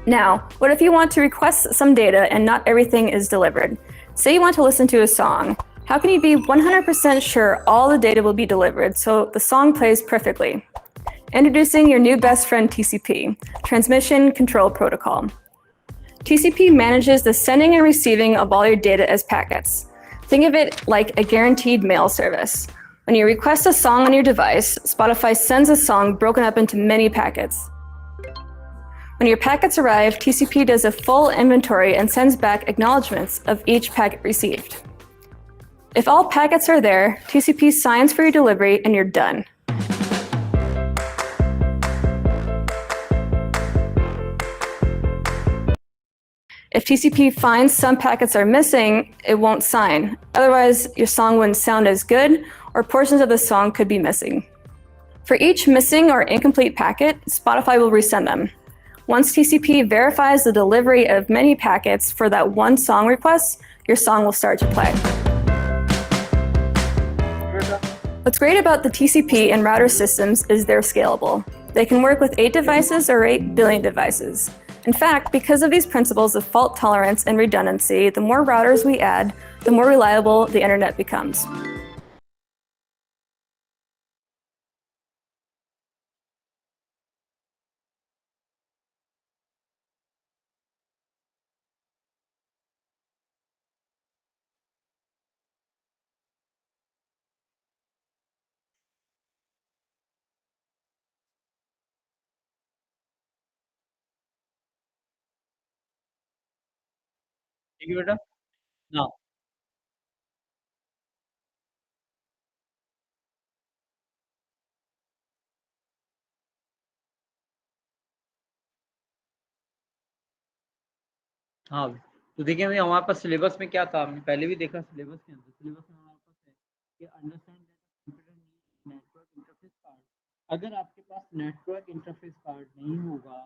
S8: Now, what if you want to request some data and not everything is delivered? Say you want to listen to a song. How can you be 100% sure all the data will be delivered so the song plays perfectly? Introducing your new best friend TCP, Transmission Control Protocol. TCP manages the sending and receiving of all your data as packets. Think of it like a guaranteed mail service. When you request a song on your device, Spotify sends a song broken up into many packets. When your packets arrive, TCP does a full inventory and sends back acknowledgements of each packet received. If all packets are there, TCP signs for your delivery and you're done. If TCP finds some packets are missing, it won't sign. Otherwise, your song wouldn't sound as good, or portions of the song could be missing. For each missing or incomplete packet, Spotify will resend them. Once TCP verifies the delivery of many packets for that one song request, your song will start to play. What's great about the TCP and router systems is they're scalable. They can work with 8 devices or 8 billion devices. In fact, because of these principles of fault tolerance and redundancy, the more routers we add, the more reliable the internet becomes.
S1: ठीक है बेटा ना हाँ तो देखिए भाई हमारे पास सिलेबस में क्या था हमने पहले भी देखा सिलेबस के अंदर सिलेबस में हमारे पास है कि understand computer network interface card अगर आपके पास नेटवर्क इंटरफेस कार्ड नहीं होगा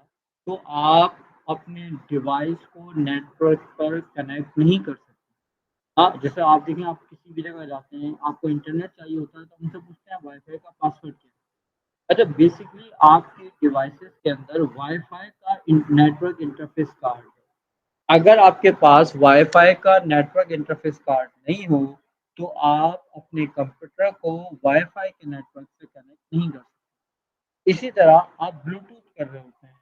S1: तो आप अपने डिवाइस को नेटवर्क पर कनेक्ट नहीं कर सकते हाँ जैसे आप देखें आप किसी भी जगह जाते हैं आपको इंटरनेट चाहिए होता है तो उनसे पूछते हैं वाईफाई का पासवर्ड क्या है अच्छा बेसिकली आपके डिवाइसेस के अंदर वाईफाई का नेटवर्क इंटरफेस कार्ड है अगर आपके पास वाईफाई का नेटवर्क इंटरफेस कार्ड नहीं हो तो आप अपने कंप्यूटर को वाईफाई के नेटवर्क से कनेक्ट नहीं कर सकते इसी तरह आप ब्लूटूथ कर रहे होते हैं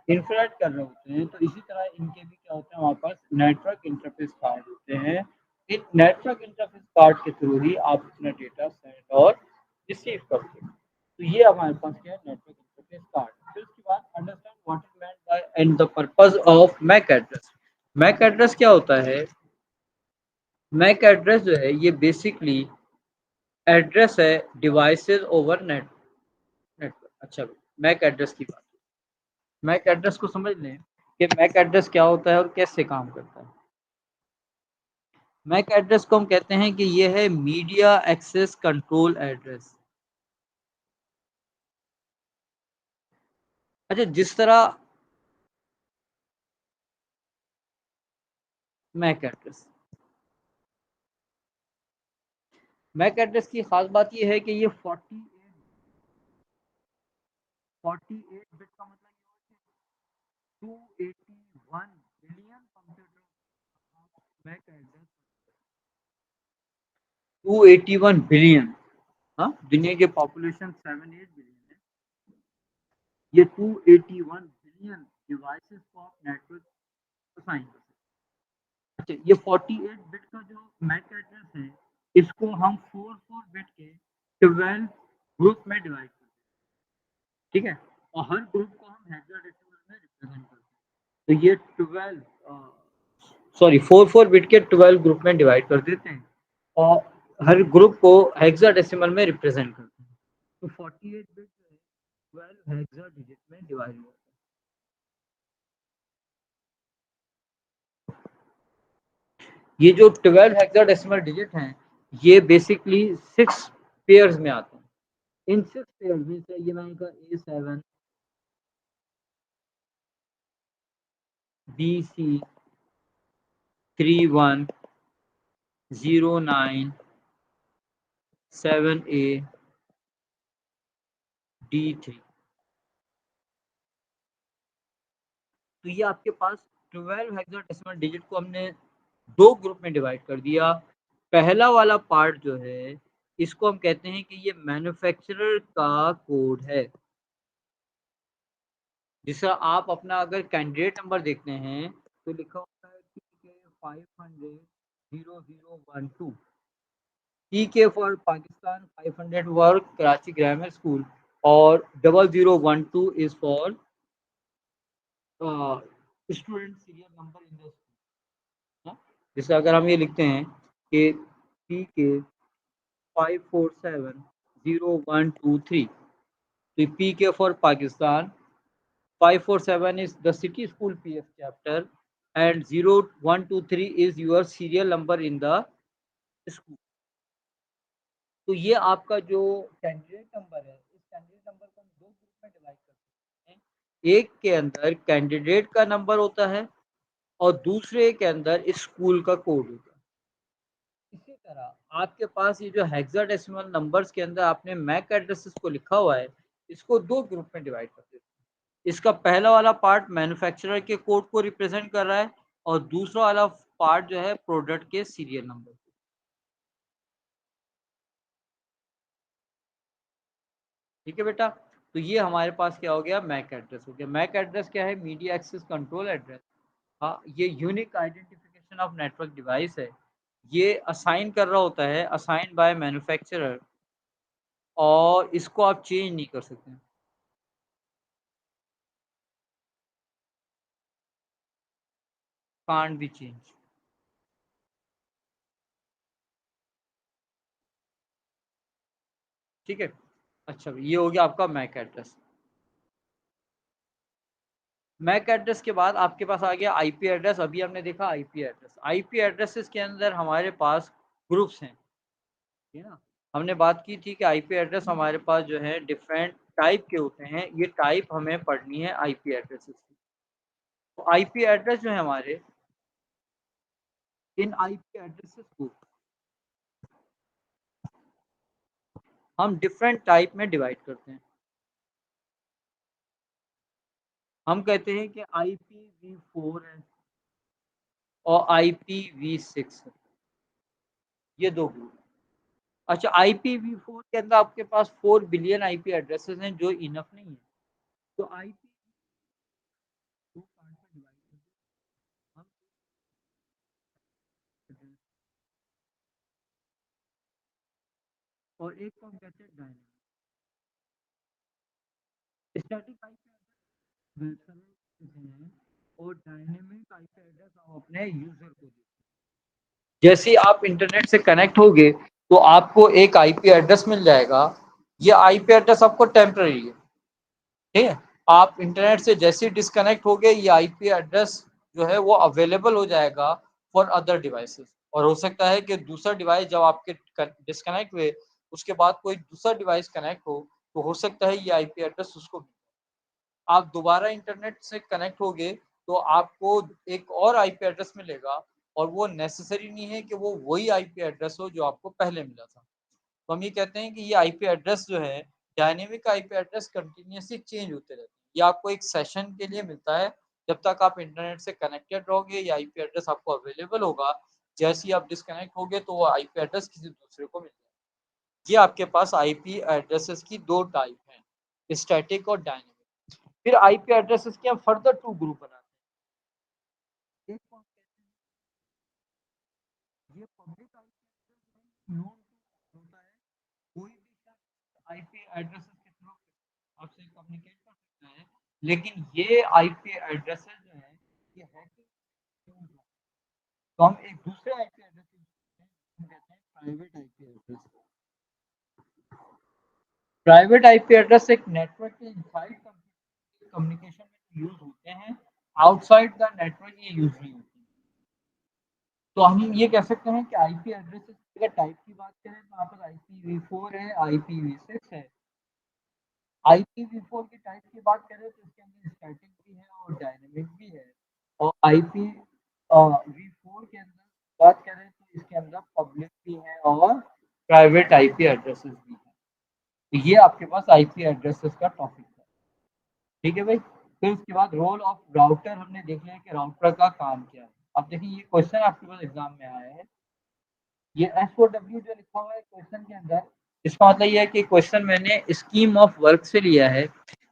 S1: इंफ्रारेड कर रहे होते हैं तो इसी तरह इनके भी क्या होते हैं हमारे पास नेटवर्क इंटरफेस कार्ड होते हैं इन नेटवर्क इंटरफेस कार्ड के थ्रू ही आप अपना डेटा सेंड और रिसीव करते हैं तो ये हमारे पास क्या है नेटवर्क इंटरफेस कार्ड फिर उसके बाद understand what is meant by and the purpose of MAC address MAC address क्या होता है मैक एड्रेस जो है ये बेसिकली एड्रेस है डिवाइसेस ओवर नेटवर्क अच्छा मैक एड्रेस की बात मैक एड्रेस को समझ लें कि मैक एड्रेस क्या होता है और कैसे काम करता है मैक एड्रेस को हम कहते हैं कि ये है मीडिया एक्सेस कंट्रोल एड्रेस अच्छा जिस तरह मैक एड्रेस की खास बात ये है कि ये 48 बिट का मतलब 281 billion computer MAC address 281 billion हाँ दुनिया की पॉपुलेशन 78 बिलियन है ये 281 बिलियन डिवाइसेस को आप नेटवर्क असाइन कर सकते हैं अच्छा ये 48 बिट का जो मैक एड्रेस है इसको हम 4 बिट के 12 ग्रुप में डिवाइड करते हैं ठीक है और हर ग्रुप को हम हेक्साडेसिमल में रिप्रेजेंट करते हैं तो ये 12 सॉरी 4 बिट के 12 ग्रुप में डिवाइड कर देते हैं और हर ग्रुप को हेक्साडेसिमल में रिप्रेजेंट करते हैं। तो 48 बिट 12 हेक्सा डिजिट में डिवाइड होता है। ये जो 12 हेक्साडेसिमल डिजिट हैं ये बेसिकली 6 पेयर्स में आते हैं। इन 6 पेयर्स में से ये मैंने कहा A7 BC 31 09 7A D3। तो ये आपके पास 12 हेक्साडेसिमल डिजिट को हमने 2 ग्रुप में डिवाइड कर दिया। पहला वाला पार्ट जो है इसको हम कहते हैं कि ये मैन्युफैक्चरर का कोड है। जिसका आप अपना अगर कैंडिडेट नंबर देखते हैं तो लिखा होता है PK 500 0012। PK for Pakistan 500 work Karachi grammar school और 0012 is for student serial number in the school. जैसे अगर हम ये लिखते हैं कि PK 5470123, तो PK for Pakistan 547 is the city school PF chapter and 0123 is your serial number in the school। तो ये आपका जो कैंडिडेट नंबर है इस कैंडिडेट नंबर को हम 2 ग्रुप में डिवाइड कर सकते हैं। एक के अंदर कैंडिडेट का नंबर होता है और दूसरे के अंदर स्कूल का कोड होता है। इसी तरह आपके पास ये जो हेक्साडेसिमल नंबर्स के अंदर आपने मैक एड्रेसेस को लिखा हुआ है इसको 2 ग्रुप में डिवाइड कर देते हैं। इसका पहला वाला पार्ट मैन्युफैक्चरर के कोड को रिप्रेजेंट कर रहा है और दूसरा वाला पार्ट जो है प्रोडक्ट के सीरियल नंबर। ठीक है बेटा, तो ये हमारे पास क्या हो गया, मैक एड्रेस हो गया। मैक एड्रेस क्या है, मीडिया एक्सेस कंट्रोल एड्रेस। हाँ, ये unique identification of network device है। ये असाइन कर रहा होता है, असाइन बाय मैन्युफैक्चरर, और इसको आप चेंज नहीं कर सकते। Can't be change. ठीक है, अच्छा ये हो गया आपका मैक एड्रेस। मैक एड्रेस के बाद आपके पास आ गया आईपी एड्रेस। अभी हमने देखा आईपी एड्रेस। आईपी एड्रेसेस के अंदर हमारे पास ग्रुप्स हैं, ठीक है ना। हमने बात की थी कि आईपी एड्रेस हमारे पास जो है डिफरेंट टाइप के होते हैं। ये टाइप हमें पढ़नी है आईपी एड्रेसेस की। तो आईपी एड्रेस जो है हमारे, इन आईपी एड्रेसेस को हम डिफरेंट टाइप में डिवाइड करते हैं। हम कहते हैं कि IPv4 है और IPv6 है, ये 2 ग्रुप। अच्छा, IPv4 के अंदर आपके पास 4 बिलियन आईपी एड्रेसेस हैं जो इनफ नहीं है। तो आईपी और एक को हम कहते हैं डायनेमिक। स्टैटिक आईपी एड्रेस हैं और डायनेमिक आईपी एड्रेस हम अपने यूजर को देते हैं। जैसे आप इंटरनेट से कनेक्ट होगे तो आपको एक आईपी एड्रेस मिल जाएगा। ये आईपी एड्रेस आपको टेम्पररी है, ठीक है। आप इंटरनेट से जैसे ही डिस्कनेक्ट हो गए, ये आईपी एड्रेस जो है वो अवेलेबल हो जाएगा फॉर अदर डिवाइसेस। और हो सकता है कि दूसरा डिवाइस जब आपके डिस्कनेक्ट हुए उसके बाद कोई दूसरा डिवाइस कनेक्ट हो, तो हो सकता है ये आईपी एड्रेस उसको, आप दोबारा इंटरनेट से कनेक्ट होगे तो आपको एक और आईपी एड्रेस मिलेगा, और वो नेसेसरी नहीं है कि वो वही आईपी एड्रेस हो जो आपको पहले मिला था। तो हम ये कहते हैं कि ये आईपी एड्रेस जो है, dynamic IP address continuously change होते रहते हैं। ये आपको एक सेशन के लिए मिलता है, जब तक आप इंटरनेट से कनेक्टेड रहोगे ये आईपी एड्रेस आपको अवेलेबल होगा। जैसे ही आप डिस्कनेक्ट होगे तो वो आईपी एड्रेस किसी दूसरे को मिल जाएगा। ये आपके पास आईपी एड्रेसेस की 2 टाइप हैं, स्टैटिक और डायनेमिक। फिर आईपी एड्रेसेस के हम फर्दर 2 ग्रुप बनाते हैं। एक को हम कहते हैं, ये पब्लिक आईपी नोन होता है। कोई भी शख्स आईपी एड्रेसेस के थ्रू आपसे कम्युनिकेट कर सकता है, लेकिन ये आईपी एड्रेसेस जो है ये हैकिंग तो हम एक दूसरे आईपी एड्रेस कहते हैं private IP address. Private IP address एक नेटवर्क के इनसाइड कम्युनिकेशन में यूज होते हैं, आउटसाइड द नेटवर्क ये यूज नहीं होते। तो हम ये कह सकते हैं कि आईपी एड्रेसेस अगर टाइप की बात करें तो यहाँ पर IPv4 है, IPv6 है। IPv4 की टाइप की बात करें तो इसके अंदर स्टैटिक भी है और डायनेमिक भी है, और IPv4 के अंदर बात करें तो इसके अंदर पब्लिक भी है और प्राइवेट आईपी एड्रेसेस भी है। तो ये आपके पास आईपी एड्रेसेस का टॉपिक है, ठीक है भाई। फिर उसके बाद रोल ऑफ राउटर हमने देख लिया कि राउटर का काम क्या है। अब देखिए ये क्वेश्चन आपके पास एग्जाम में आया है, ये SOW जो लिखा हुआ है क्वेश्चन के अंदर, इसका मतलब ये है कि क्वेश्चन मैंने स्कीम ऑफ वर्क से लिया है।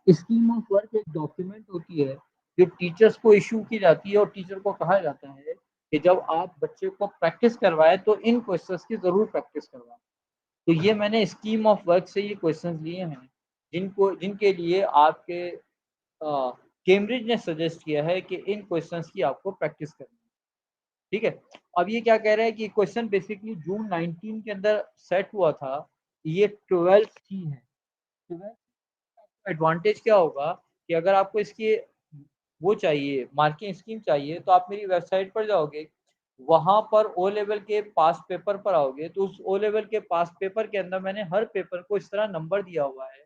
S1: स्कीम ऑफ वर्क एक डॉक्यूमेंट होती है जो टीचर्स को इशू की जाती है और टीचर को कहा जाता है कि जब आप बच्चे को प्रैक्टिस करवाएं तो इन क्वेश्चंस की जरूर प्रैक्टिस करवाएं। तो ये मैंने स्कीम ऑफ वर्क से ये क्वेश्चंस लिए हैं जिनके लिए आपके कैम्ब्रिज ने सजेस्ट किया है कि इन क्वेश्चंस की आपको प्रैक्टिस करनी है, ठीक है। अब ये क्या कह रहा है कि क्वेश्चन बेसिकली जून 19 के अंदर सेट हुआ था। ये 12th की है। 12th एडवांटेज क्या होगा कि अगर आपको इसकी वो चाहिए, मार्किंग स्कीम चाहिए, तो आप मेरी वेबसाइट पर जाओगे, वहां पर ओ लेवल के पास पेपर पर आओगे, तो उस ओ लेवल के पास पेपर के अंदर मैंने हर पेपर को इस तरह नंबर दिया हुआ है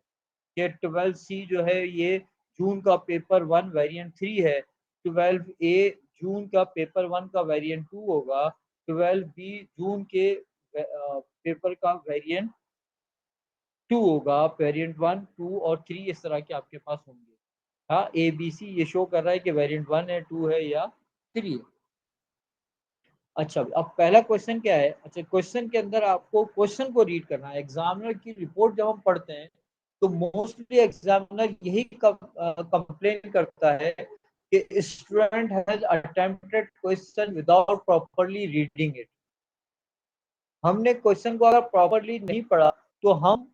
S1: कि 12C जो है ये जून का पेपर 1 वेरिएंट 3 है, 12A जून का पेपर 1 का वेरिएंट 2 होगा, 12B जून के पेपर का वेरिएंट 2 होगा, वेरिएंट 1, 2 और 3 इस तरह के आपके पास होंगे। हाँ, ABC ये शो कर रहा है कि वेरिएंट 1 है, 2 है या 3 है। अच्छा, अब पहला क्वेश्चन क्या है? अच्छा, क्वेश्चन के अंदर आपको क्वेश्चन को रीड करना है। एग्जामिनर की रिपोर्ट जब हम पढ़ते हैं तो मोस्टली एग्जामिनर यही कंप्लेन करता है कि student has attempted question without properly reading it. हमने क्वेश्चन को अगर प्रॉपर्ली नहीं पढ़ा तो हम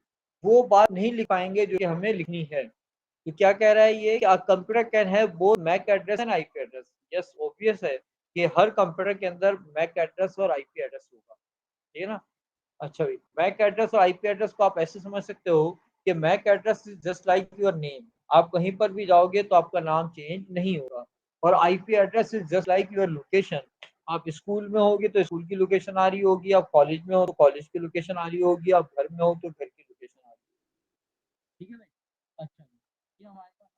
S1: वो बात नहीं लिख पाएंगे जो कि हमें लिखनी है। तो क्या कह रहा है ये कि a computer can have both MAC address and IP address. Yes, obvious है कि हर कंप्यूटर के अंदर MAC एड्रेस और IP एड्रेस होगा, ठीक है ना। अच्छा भाई, MAC एड्रेस और IP एड्रेस को आप ऐसे समझ सकते हो कि MAC address is just like your name. आप कहीं पर भी जाओगे तो आपका नाम चेंज नहीं होगा, और IP address is just like your location. आप स्कूल में होगे तो स्कूल की लोकेशन आ रही होगी, आप कॉलेज में हो तो कॉलेज की लोकेशन आ रही होगी, आप घर में हो तो घर की लोकेशन आ रही होगी, ठीक है भाई। अच्छा, ये हमारे पास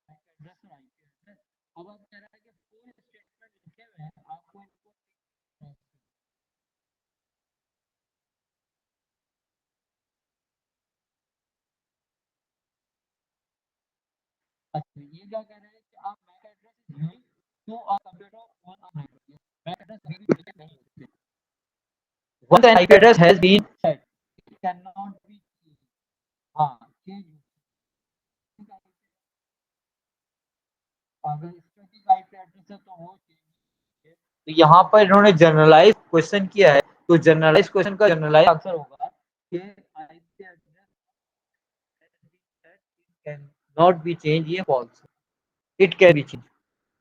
S1: MAC एड्रेस और IP एड्रेस। अब आप कह रहा है कि 4 स्टेटमेंट लिखे हुए हैं, आपको इनको अच्छा, ये क्या कह रहे हैं कि आप MAC address is used to a computer on a network. MAC address कभी भी डिलीट नहीं होते। Once an IP address has been set, it cannot be changed. हाँ, चेंज अगर स्टैटिक IP एड्रेस है तो वो चेंज। तो यहाँ पर इन्होंने जनरलाइज क्वेश्चन किया है, तो जनरलाइज क्वेश्चन का जनरलाइज आंसर होगा कि IP address can not be change. ये false, it can be change.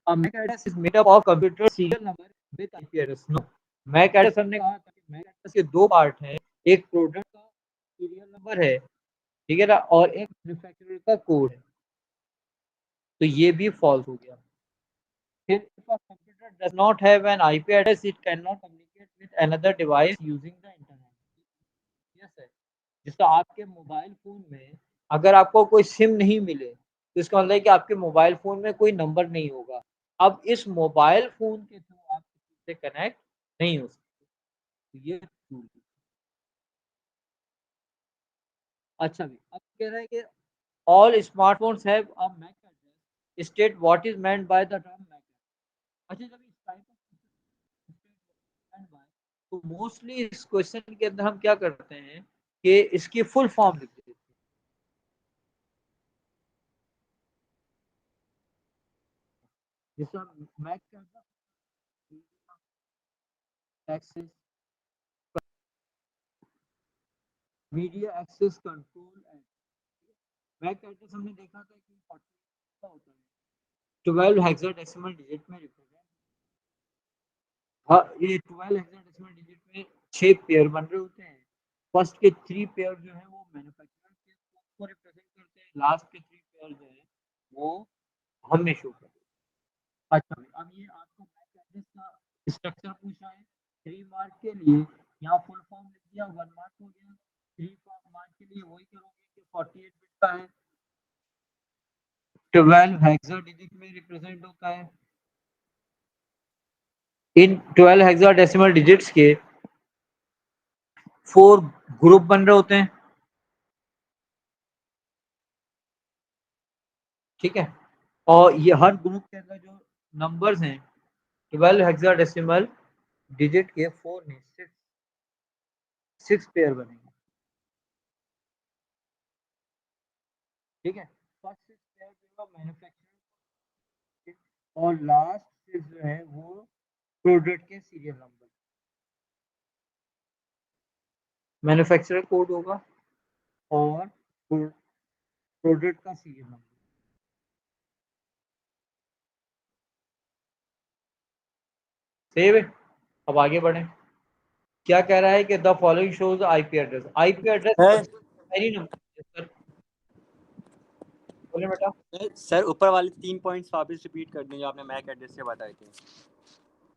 S1: A MAC address is made up of computer serial number with IP address. No, MAC address हमने कहा था कि MAC address के दो पार्ट हैं, एक प्रोडक्ट का सीरियल नंबर है, ठीक है ना, और एक मैन्युफैक्चरर का कोड है। तो ये भी फॉल्स हो गया। फिर if a computer does not have an IP address, it cannot communicate with another device using the internet. Yes है। जिसका आपके मोबाइल फोन में अगर आपको कोई सिम नहीं मिले तो इसका मतलब है कि आपके मोबाइल फोन में कोई नंबर नहीं होगा। अब इस मोबाइल फोन के थ्रू आप किसी से कनेक्ट नहीं हो सकते। तो ये टूल। अच्छा भी, अब कह रहा है कि all smartphones have a MAC address, state what is meant by the term MAC. अच्छा, जब इस टाइप ऑफ तो मोस्टली इस क्वेश्चन के अंदर हम क्या करते हैं कि इसकी फुल फॉर्म लिख देते हैं। जैसा मैक का access, media access control and MAC address हमने देखा था कि 40 का होता है, 12 हेक्साडेसिमल डिजिट में रिप्रेजेंट। हाँ, ये 12 हेक्साडेसिमल डिजिट में 6 पेयर बन रहे होते हैं। फर्स्ट के 3 पेयर जो है वो मैन्युफैक्चरर के को रिप्रेजेंट करते हैं, लास्ट के 3 पेयर जो है वो हमें शो करते हैं। अच्छा, अब ये आपको मैक एड्रेस का स्ट्रक्चर पूछा है 3 मार्क के लिए, यहाँ फुल फॉर्म लिख दिया, 1 मार्क हो गया। 3 मार्क के लिए वही करोगे कि 48 बिट का है, 12 हेक्साडेसिमल में रिप्रेजेंट होता है। इन 12 हेक्साडेसिमल डिजिट्स के 4 ग्रुप बन रहे होते हैं, ठीक है। और ये हर ग्रुप के अंदर जो नंबर्स हैं 12 हेक्साडेसिमल डिजिट के 4 नहीं 6 पेयर बनेंगे, ठीक है। फर्स्ट 6 पेयर जो है मैन्युफैक्चरिंग और लास्ट 6 जो है वो प्रोडक्ट के सीरियल नंबर, मैन्युफैक्चरर कोड होगा और प्रोडक्ट का सीरियल नंबर। सेव है। अब आगे बढ़ें। क्या कह रहा है कि the following shows IP address. IP address very number, बोले बेटा।
S9: सर ऊपर वाले 3 पॉइंट्स वापस रिपीट कर दें जो आपने मैक एड्रेस से बताए थे।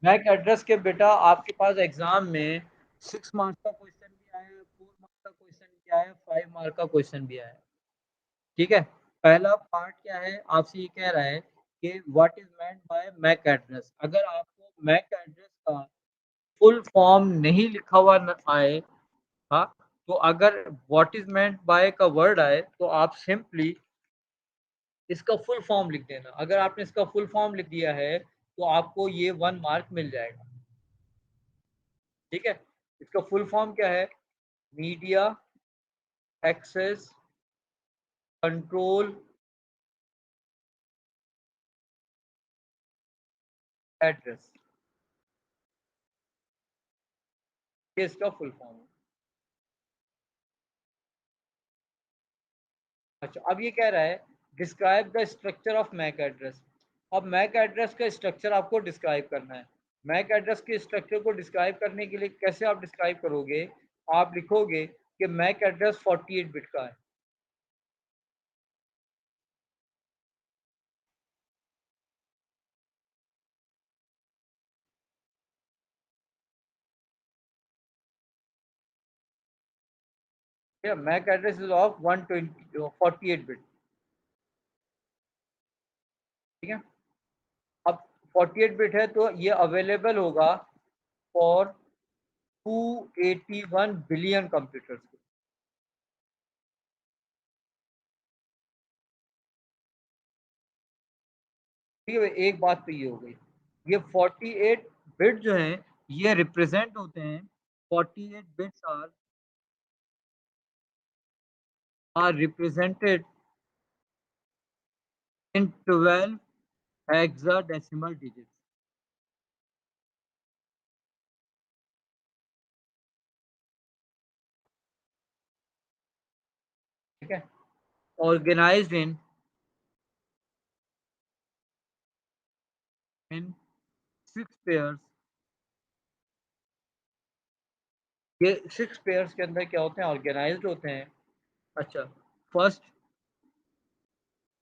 S1: मैक एड्रेस के बेटा आपके पास एग्जाम में 6 मार्क्स का क्वेश्चन भी आया है, 4 मार्क्स का क्वेश्चन भी आया है, 5 मार्क का क्वेश्चन भी आया है, ठीक है। पहला पार्ट क्या है, आपसे ये कह रहा है कि what is meant by MAC address. अगर आपको मैक एड्रेस का फुल फॉर्म नहीं लिखा हुआ न आए, हाँ, तो अगर व्हाट इज मेंट बाय का वर्ड आए तो आप सिंपली इसका फुल फॉर्म लिख देना। अगर आपने इसका फुल फॉर्म लिख दिया है तो आपको ये 1 मार्क मिल जाएगा, ठीक है। इसका फुल फॉर्म क्या है, मीडिया एक्सेस कंट्रोल एड्रेस, ये इसका फुल फॉर्म है। अच्छा, अब ये कह रहा है describe the structure of MAC address. अब मैक एड्रेस का स्ट्रक्चर आपको डिस्क्राइब करना है। मैक एड्रेस के स्ट्रक्चर को डिस्क्राइब करने के लिए कैसे आप डिस्क्राइब करोगे, आप लिखोगे कि मैक एड्रेस 48 बिट का है, MAC address is of 148 bit, ठीक है। अब 48 बिट है तो ये अवेलेबल होगा फॉर 281 बिलियन कंप्यूटर्स। ठीक है, एक बात तो ये हो गई। ये 48 बिट जो हैं ये रिप्रेजेंट होते हैं, 48 bits are represented in 12 hexadecimal digits. ठीक है, ऑर्गेनाइज्ड इन 6 पेयर्स। ये 6 पेयर्स के अंदर क्या होते हैं, ऑर्गेनाइज्ड होते हैं। अच्छा, first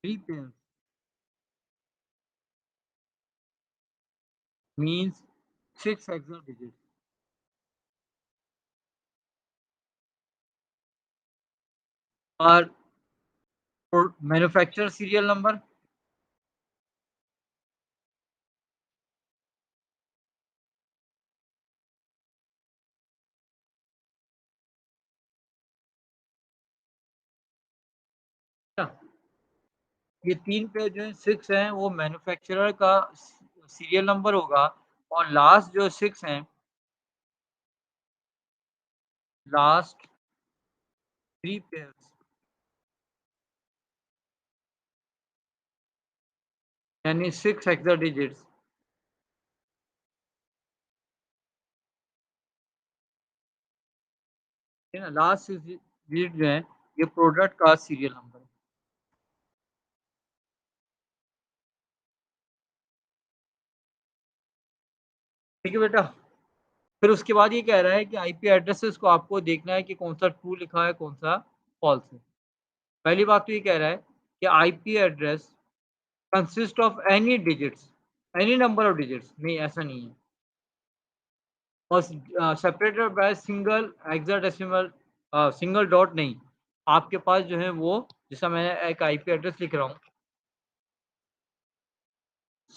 S1: 3 pairs means 6 hexa digits are for manufacturer serial number, ये 3 पे जो है 6 हैं वो मैन्युफैक्चरर का सीरियल नंबर होगा, और लास्ट जो 6 हैं, लास्ट 3 पेयर्स यानी 6 हेक्सा डिजिट्स, है ना। लास्ट 6 डिजिट जो है ये प्रोडक्ट का सीरियल नंबर है। ठीक है बेटा। फिर उसके बाद ये कह रहा है कि आईपी एड्रेसेस को आपको देखना है कि कौन सा ट्रू लिखा है, कौन सा फॉल्स है। पहली बात तो ये कह रहा है कि IP address consist of any digits, any number of digits, नहीं ऐसा नहीं है, और separated by single hexadecimal, single dot नहीं, आपके पास जो है वो, जैसा मैं एक आईपी एड्रेस लिख रहा हूँ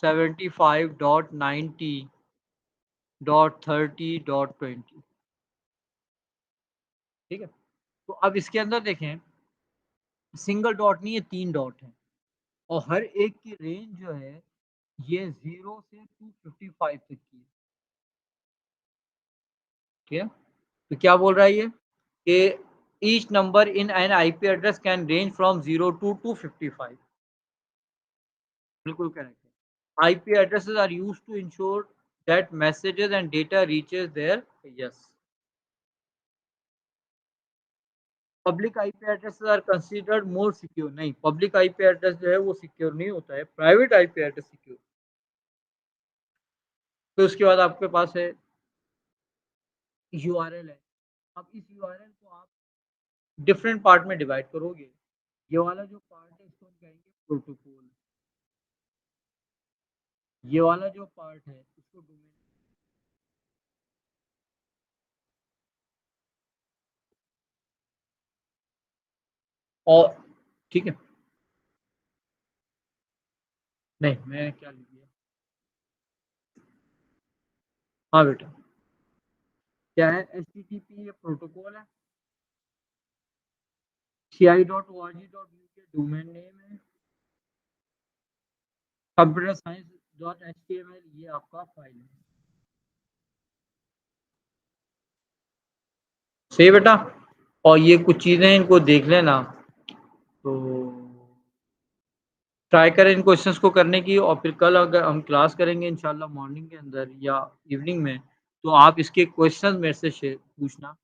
S1: 75.90.30.20, ठीक है। तो अब इसके अंदर देखें, सिंगल डॉट नहीं है, 3 डॉट है, और हर एक की रेंज जो है ये 0 से 255 तक की है, ठीक है। तो क्या बोल रहा है ये कि each number in an IP address can range from 0 to 255, बिल्कुल करेक्ट है। IP addresses are used to ensure that messages and data reaches there, yes. Public IP addresses are considered more secure, नहीं, पब्लिक आईपी एड्रेस जो है वो सिक्योर नहीं होता है, प्राइवेट आईपी एड्रेस सिक्योर। तो उसके बाद आपके पास है यूआरएल है। अब इस यूआरएल को आप डिफरेंट पार्ट में डिवाइड करोगे। ये वाला जो पार्ट है इसको हम कहेंगे प्रोटोकॉल, ये वाला जो पार्ट है इसको डोमेन, और ठीक है, नहीं मैं क्या लिख दिया, हाँ बेटा, क्या है, HTTP ये प्रोटोकॉल है, ci.org.uk डोमेन नेम है, कंप्यूटर साइंस .html ये आपका फाइल है, सही बेटा। और ये कुछ चीज़ें इनको देख लेना, तो ट्राई करें इन क्वेश्चंस को करने की, और फिर कल अगर हम क्लास करेंगे इंशाल्लाह मॉर्निंग के अंदर या इवनिंग में, तो आप इसके क्वेश्चंस मेरे से पूछना।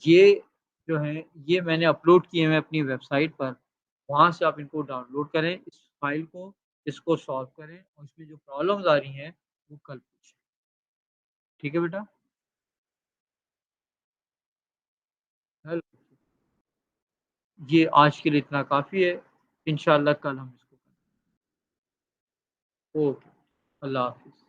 S1: ये जो है ये मैंने अपलोड किए हैं अपनी वेबसाइट पर, वहाँ से आप इनको डाउनलोड करें, इस फाइल को, इसको सॉल्व करें, और इसमें जो प्रॉब्लम्स आ रही हैं वो कल पूछें, ठीक है बेटा। हेलो, ये आज के लिए इतना काफ़ी है, इंशाल्लाह कल हम इसको करेंगे। ओके, अल्लाह हाफिज़।